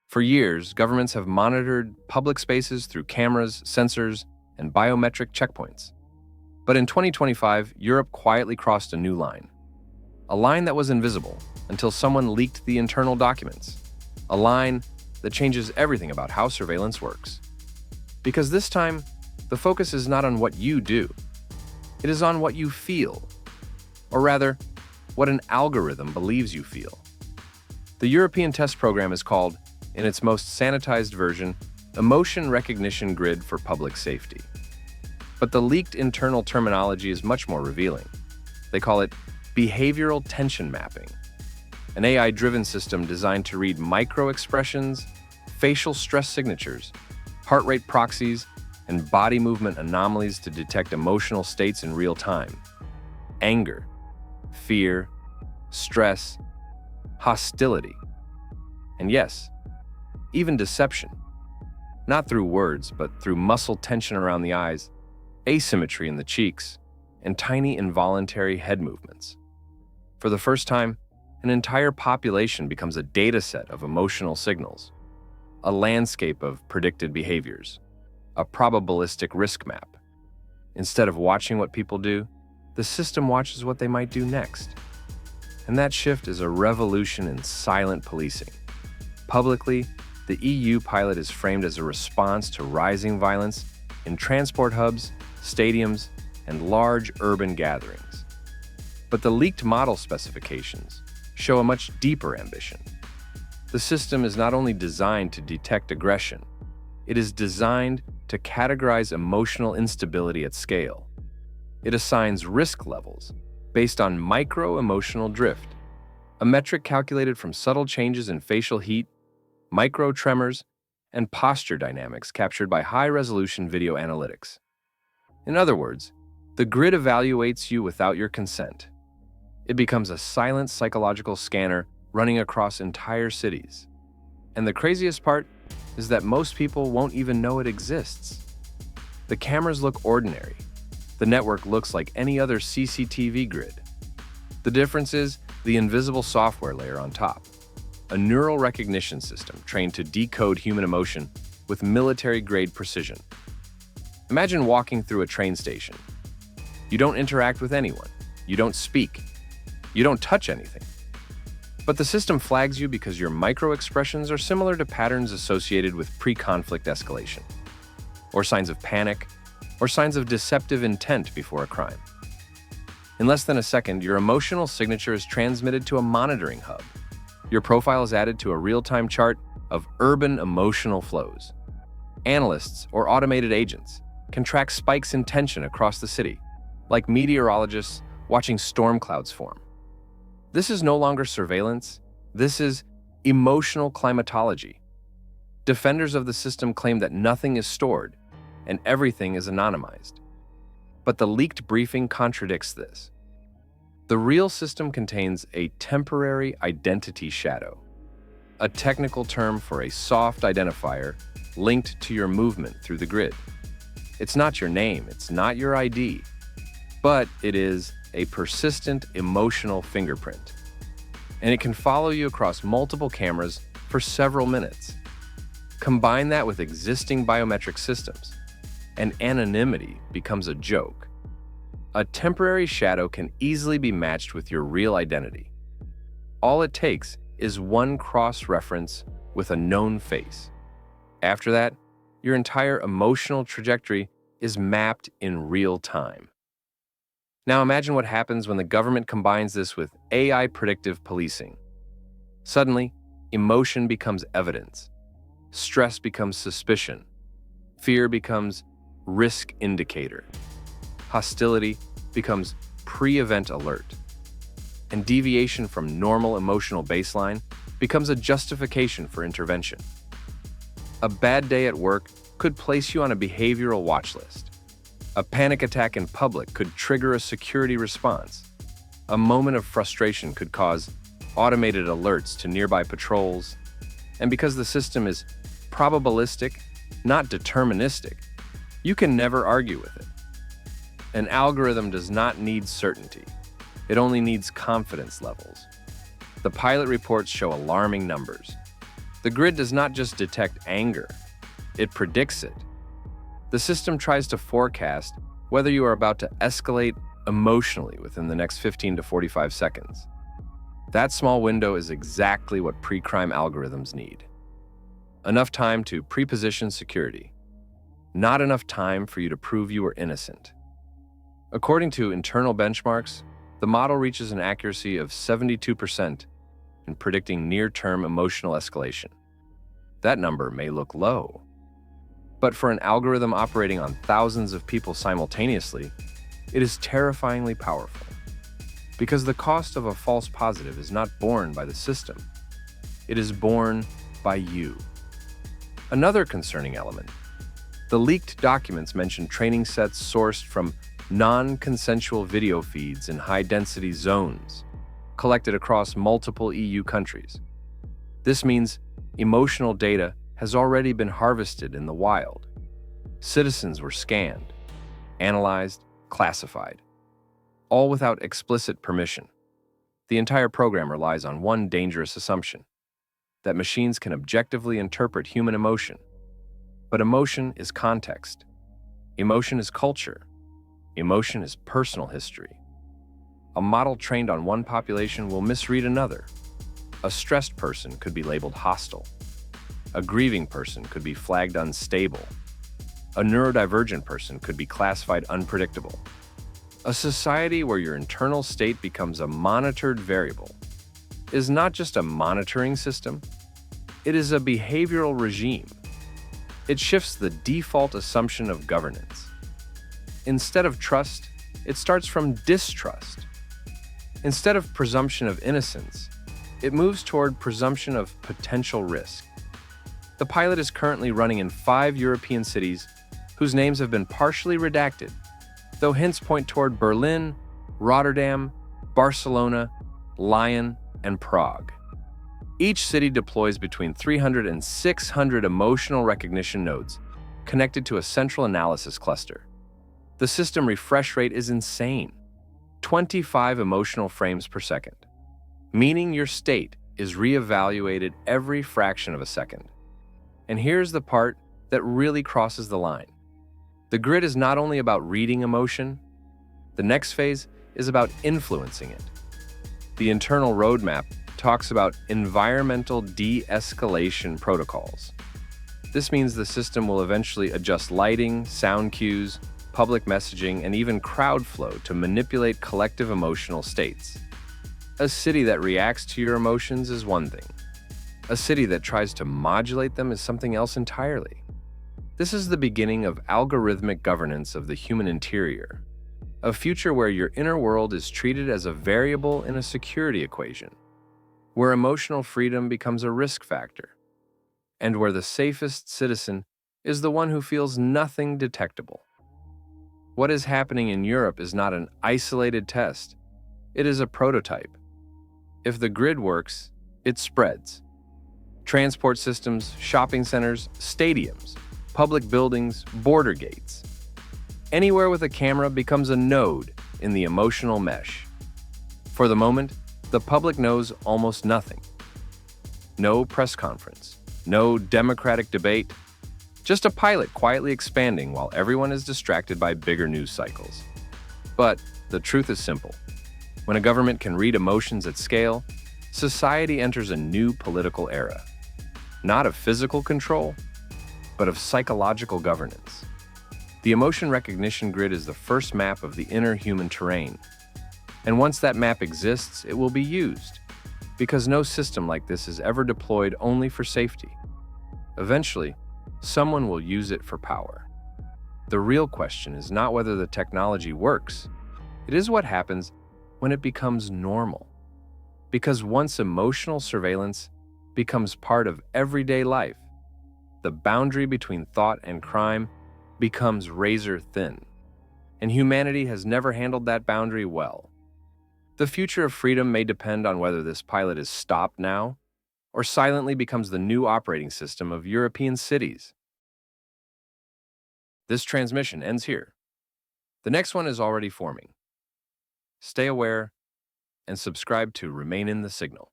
For years, governments have monitored public spaces through cameras, sensors, and biometric checkpoints. But in 2025, Europe quietly crossed a new line. A line that was invisible until someone leaked the internal documents. A line that changes everything about how surveillance works. Because this time, the focus is not on what you do. It is on what you feel. Or rather, what an algorithm believes you feel. The European test program is called, in its most sanitized version, Emotion Recognition Grid for Public Safety. But the leaked internal terminology is much more revealing. They call it behavioral tension mapping, an AI-driven system designed to read micro-expressions, facial stress signatures, heart rate proxies, and body movement anomalies to detect emotional states in real time. Anger, fear, stress, hostility, and yes, even deception. Not through words, but through muscle tension around the eyes, asymmetry in the cheeks, and tiny involuntary head movements. For the first time, an entire population becomes a dataset of emotional signals, a landscape of predicted behaviors, a probabilistic risk map. Instead of watching what people do, the system watches what they might do next. And that shift is a revolution in silent policing. Publicly, the EU pilot is framed as a response to rising violence in transport hubs, stadiums, and large urban gatherings. But the leaked model specifications show a much deeper ambition. The system is not only designed to detect aggression, it is designed to categorize emotional instability at scale. It assigns risk levels based on micro-emotional drift, a metric calculated from subtle changes in facial heat, micro-tremors, and posture dynamics captured by high-resolution video analytics. In other words, the grid evaluates you without your consent. It becomes a silent psychological scanner running across entire cities. And the craziest part is that most people won't even know it exists. The cameras look ordinary. The network looks like any other CCTV grid. The difference is the invisible software layer on top, a neural recognition system trained to decode human emotion with military-grade precision. Imagine walking through a train station. You don't interact with anyone. You don't speak. You don't touch anything. But the system flags you because your micro-expressions are similar to patterns associated with pre-conflict escalation, or signs of panic, or signs of deceptive intent before a crime. In less than a second, your emotional signature is transmitted to a monitoring hub. Your profile is added to a real-time chart of urban emotional flows. Analysts or automated agents can track spikes in tension across the city, like meteorologists watching storm clouds form. This is no longer surveillance. This is emotional climatology. Defenders of the system claim that nothing is stored and everything is anonymized. But the leaked briefing contradicts this. The real system contains a temporary identity shadow, a technical term for a soft identifier linked to your movement through the grid. It's not your name, it's not your ID, but it is a persistent emotional fingerprint. And it can follow you across multiple cameras for several minutes. Combine that with existing biometric systems, and anonymity becomes a joke. A temporary shadow can easily be matched with your real identity. All it takes is one cross-reference with a known face. After that, your entire emotional trajectory is mapped in real time. Now imagine what happens when the government combines this with AI predictive policing. Suddenly, emotion becomes evidence. Stress becomes suspicion. Fear becomes risk indicator. Hostility becomes pre-event alert. And deviation from normal emotional baseline becomes a justification for intervention. A bad day at work could place you on a behavioral watch list. A panic attack in public could trigger a security response. A moment of frustration could cause automated alerts to nearby patrols. And because the system is probabilistic, not deterministic, you can never argue with it. An algorithm does not need certainty. It only needs confidence levels. The pilot reports show alarming numbers. The grid does not just detect anger, it predicts it. The system tries to forecast whether you are about to escalate emotionally within the next 15 to 45 seconds. That small window is exactly what pre-crime algorithms need. Enough time to pre-position security. Not enough time for you to prove you are innocent. According to internal benchmarks, the model reaches an accuracy of 72% in predicting near-term emotional escalation. That number may look low, but for an algorithm operating on thousands of people simultaneously, it is terrifyingly powerful. Because the cost of a false positive is not borne by the system, it is borne by you. Another concerning element: the leaked documents mention training sets sourced from non-consensual video feeds in high-density zones, collected across multiple EU countries. This means emotional data has already been harvested in the wild. Citizens were scanned, analyzed, classified, all without explicit permission. The entire program relies on one dangerous assumption: that machines can objectively interpret human emotion. But emotion is context. Emotion is culture. Emotion is personal history. A model trained on one population will misread another. A stressed person could be labeled hostile. A grieving person could be flagged unstable. A neurodivergent person could be classified unpredictable. A society where your internal state becomes a monitored variable is not just a monitoring system, it is a behavioral regime. It shifts the default assumption of governance. Instead of trust, it starts from distrust. Instead of presumption of innocence, it moves toward presumption of potential risk. The pilot is currently running in 5 European cities whose names have been partially redacted, though hints point toward Berlin, Rotterdam, Barcelona, Lyon, and Prague. Each city deploys between 300 and 600 emotional recognition nodes connected to a central analysis cluster. The system refresh rate is insane: 25 emotional frames per second, meaning your state is reevaluated every fraction of a second. And here's the part that really crosses the line. The grid is not only about reading emotion, the next phase is about influencing it. The internal roadmap talks about environmental de-escalation protocols. This means the system will eventually adjust lighting, sound cues, public messaging, and even crowd flow to manipulate collective emotional states. A city that reacts to your emotions is one thing. A city that tries to modulate them is something else entirely. This is the beginning of algorithmic governance of the human interior, a future where your inner world is treated as a variable in a security equation, where emotional freedom becomes a risk factor, and where the safest citizen is the one who feels nothing detectable. What is happening in Europe is not an isolated test, it is a prototype. If the grid works, it spreads. Transport systems, shopping centers, stadiums, public buildings, border gates. Anywhere with a camera becomes a node in the emotional mesh. For the moment, the public knows almost nothing. No press conference, no democratic debate, just a pilot quietly expanding while everyone is distracted by bigger news cycles. But the truth is simple. When a government can read emotions at scale, society enters a new political era. Not of physical control, but of psychological governance. The emotion recognition grid is the first map of the inner human terrain. And once that map exists, it will be used, because no system like this is ever deployed only for safety. Eventually, someone will use it for power. The real question is not whether the technology works, it is what happens when it becomes normal. Because once emotional surveillance becomes part of everyday life, the boundary between thought and crime becomes razor thin, and humanity has never handled that boundary well. The future of freedom may depend on whether this pilot is stopped now or silently becomes the new operating system of European cities. This transmission ends here. The next one is already forming. Stay aware and subscribe to Remain in the Signal.